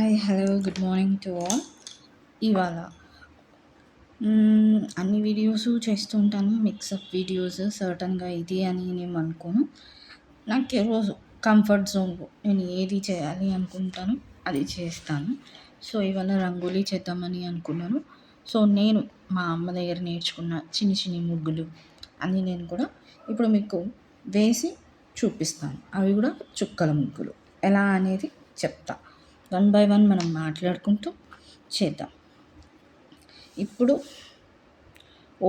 Hi hello good morning to all. ఇవాళ అన్ని videos చేస్తూ ఉంటాను, మిక్సప్ వీడియోస్. సర్టన్గా ఇది అని నేను అనుకోను. నాకు ఈరోజు కంఫర్ట్ జోన్లో నేను ఏది చేయాలి అనుకుంటాను అది చేస్తాను. సో ఇవాళ రంగోలీ చేద్దామని అనుకున్నాను. సో నేను మా అమ్మ దగ్గర నేర్చుకున్న చిన్ని చిన్ని ముగ్గులు అన్నీ నేను కూడా ఇప్పుడు మీకు వేసి చూపిస్తాను. అవి కూడా చుక్కల ముగ్గులు ఎలా అనేది చెప్తా. వన్ బై వన్ మనం మాట్లాడుకుంటూ చేద్దాం. ఇప్పుడు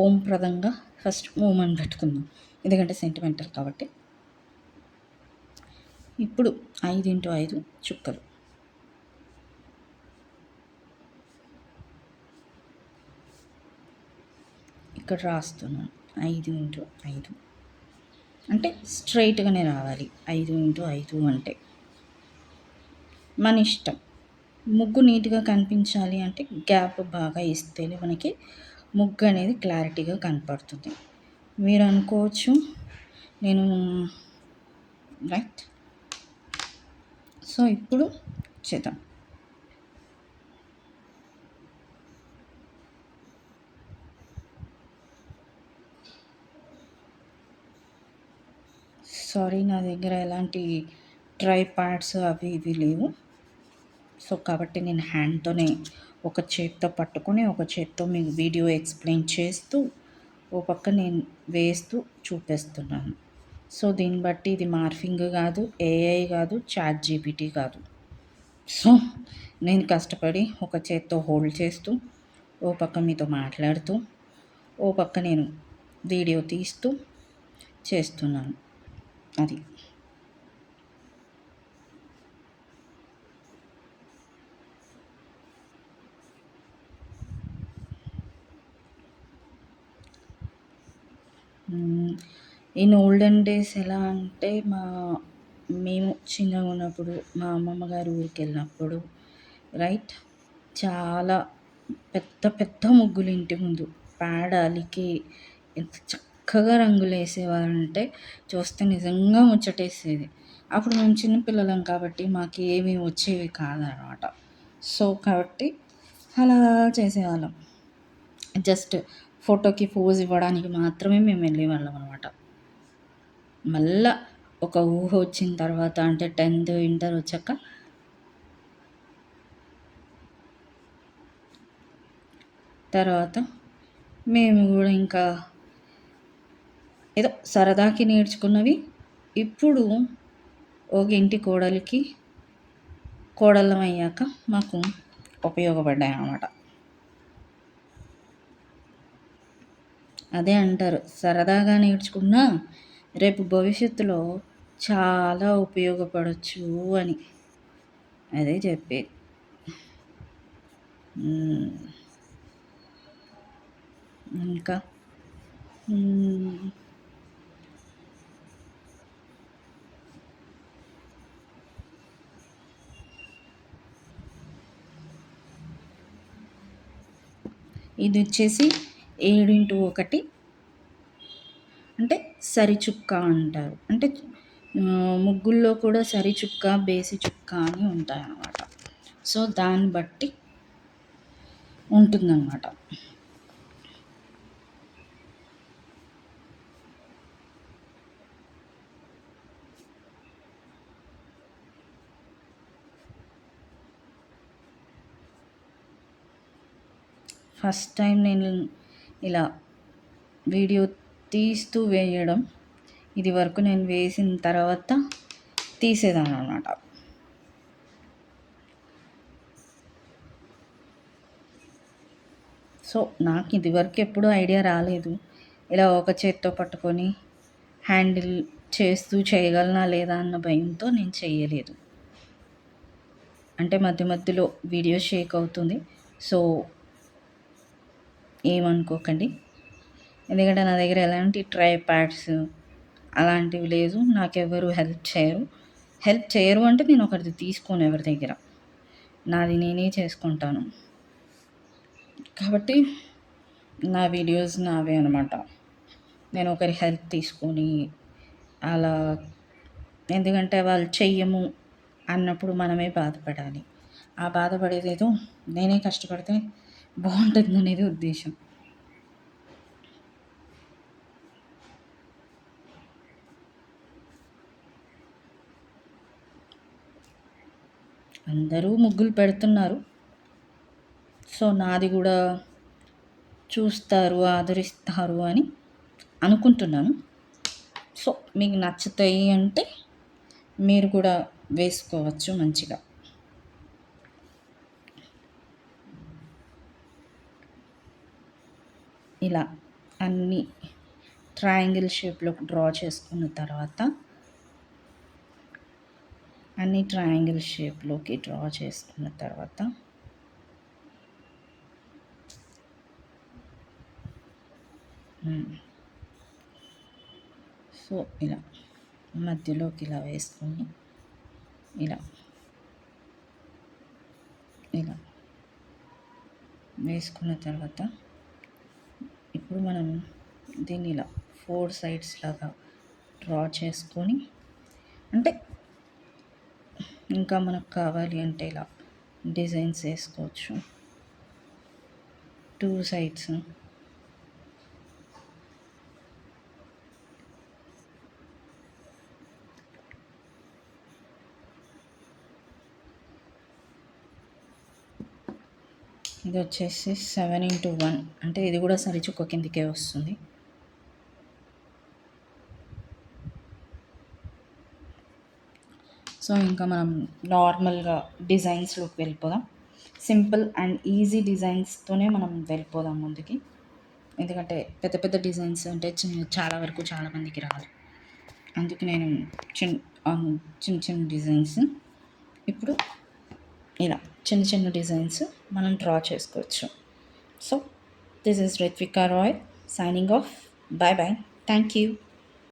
ఓం ప్రదంగా ఫస్ట్ ఓం అని పెట్టుకుందాం, ఎందుకంటే సెంటిమెంటల్ కాబట్టి. ఇప్పుడు 5x5 చుక్కలు. ఇక్కడ రాస్తున్నాను 5x5 అంటే స్ట్రైట్గానే రావాలి. 5x5 అంటే మన ఇష్టం. ముగ్గు నీట్గా కనిపించాలి అంటే గ్యాప్ బాగా ఇస్తేనే మనకి ముగ్గు అనేది క్లారిటీగా కనపడుతుంది. మీరు అనుకోవచ్చు నేను రైట్. సో ఇప్పుడు చేద్దాం. సారీ, నా దగ్గర ఎలాంటి ట్రై ప్యాడ్స్ అవి ఇవి లేవు. సో కాబట్టి నేను హ్యాండ్తోనే ఒక చేత్తో పట్టుకొని ఒక చేత్తో మీకు వీడియో ఎక్స్ప్లెయిన్ చేస్తూ ఓ పక్క నేను వేస్తూ చూపిస్తున్నాను. సో దీన్ని బట్టి ఇది మార్ఫింగ్ కాదు, ఏఐ కాదు, చాట్ జీపీటీ కాదు. సో నేను కష్టపడి ఒక చేత్తో హోల్డ్ చేస్తూ ఓ పక్క మీతో మాట్లాడుతూ ఓ పక్క నేను వీడియో తీస్తూ చేస్తున్నాను. అది ఇన్ ఓల్డెన్ డేస్ ఎలా అంటే మేము చిన్నగా ఉన్నప్పుడు మా అమ్మమ్మ గారి ఊరికి వెళ్ళినప్పుడు రైట్, చాలా పెద్ద పెద్ద ముగ్గులు ఇంటి ముందు పేడ అలికి ఎంత చక్కగా రంగులు వేసేవారంటే చూస్తే నిజంగా ముచ్చటేసేది. అప్పుడు మేము చిన్నపిల్లలం కాబట్టి మాకు ఏమీ వచ్చేవి కాదనమాట. సో కాబట్టి అలా చేసేవాళ్ళం. జస్ట్ ఫోటోకి పోజ్ ఇవ్వడానికి మాత్రమే మేము వెళ్ళేవాళ్ళం అనమాట. మళ్ళా ఒక ఊహ వచ్చిన తర్వాత అంటే 10th ఇంటర్ వచ్చాక తర్వాత మేము కూడా ఇంకా ఏదో సరదాకి నేర్చుకున్నవి ఇప్పుడు ఒక ఇంటి కోడళ్ళం అయ్యాక మాకు ఉపయోగపడ్డాయి అన్నమాట. అదే అంటారు, సరదాగా నేర్చుకున్నా రేపు భవిష్యత్తులో చాలా ఉపయోగపడవచ్చు అని. అదే చెప్పేది. ఇంకా ఇది వచ్చేసి 7x1 అంటే సరిచుక్క అంటారు. అంటే ముగ్గుల్లో కూడా సరిచుక్క, బేసి చుక్క అని ఉంటాయన్నమాట. సో దాన్ని బట్టి ఉంటుందన్నమాట. ఫస్ట్ టైం నేను ఇలా వీడియో తీస్తూ వేయడం, ఇది వరకు నేను వేసిన తర్వాత తీసేదాన్ని అనమాట. సో నాకు ఇది వరకు ఎప్పుడూ ఐడియా రాలేదు. ఇలా ఒక చేత్తో పట్టుకొని హ్యాండిల్ చేస్తూ చేయగలనా లేదా అన్న భయంతో నేను చేయలేదు. అంటే మధ్య మధ్యలో వీడియో షేక్ అవుతుంది. సో ఏమనుకోకండి, ఎందుకంటే నా దగ్గర ఎలాంటి ట్రై ప్యాడ్స్ అలాంటివి లేదు. నాకెవరు హెల్ప్ చేయరు అంటే నేను ఒకరిది తీసుకోను ఎవరి దగ్గర, నాది నేనే చేసుకుంటాను. కాబట్టి నా వీడియోస్ నావే అనమాట. నేను ఒకరి హెల్ప్ తీసుకొని అలా, ఎందుకంటే వాళ్ళు చెయ్యము అన్నప్పుడు మనమే బాధపడాలి. ఆ బాధపడేదేదో నేనే కష్టపడితే బాగుంటుందనేది ఉద్దేశం. అందరూ ముగ్గులు పెడుతున్నారు. సో నాది కూడా చూస్తారు, ఆదరిస్తారు అని అనుకుంటున్నాను. సో మీకు నచ్చుతాయి అంటే మీరు కూడా వేసుకోవచ్చు మంచిగా. ఇలా అన్నీ ట్రయాంగిల్ షేప్లో డ్రా చేసుకున్న తర్వాత అన్ని ట్రయాంగిల్ షేప్లోకి డ్రా చేసుకున్న తర్వాత సో ఇలా మధ్యలోకి ఇలా వేసుకొని ఇలా ఇలా వేసుకున్న తర్వాత ఇప్పుడు మనం దీన్ని ఇలా 4 సైడ్స్ లాగా డ్రా చేసుకొని, అంటే ఇంకా మనకు కావాలి అంటే ఇలా డిజైన్స్ వేసుకోవచ్చు 2 సైడ్స్. ఇది వచ్చేసి 7x1, అంటే ఇది కూడా సరిచుక్క కిందికే వస్తుంది. సో ఇంకా మనం నార్మల్గా డిజైన్స్లోకి వెళ్ళిపోదాం. సింపుల్ అండ్ ఈజీ డిజైన్స్తోనే మనం వెళ్ళిపోదాం ముందుకి. ఎందుకంటే పెద్ద పెద్ద డిజైన్స్ అంటే చాలా వరకు చాలామందికి రాదు. అందుకు నేను చిన్న చిన్న డిజైన్స్ ఇప్పుడు ఇలా చిన్న చిన్న డిజైన్స్ మనం డ్రా చేసుకోవచ్చు. So this is Rithvika Rai signing off. Bye bye. Thank you.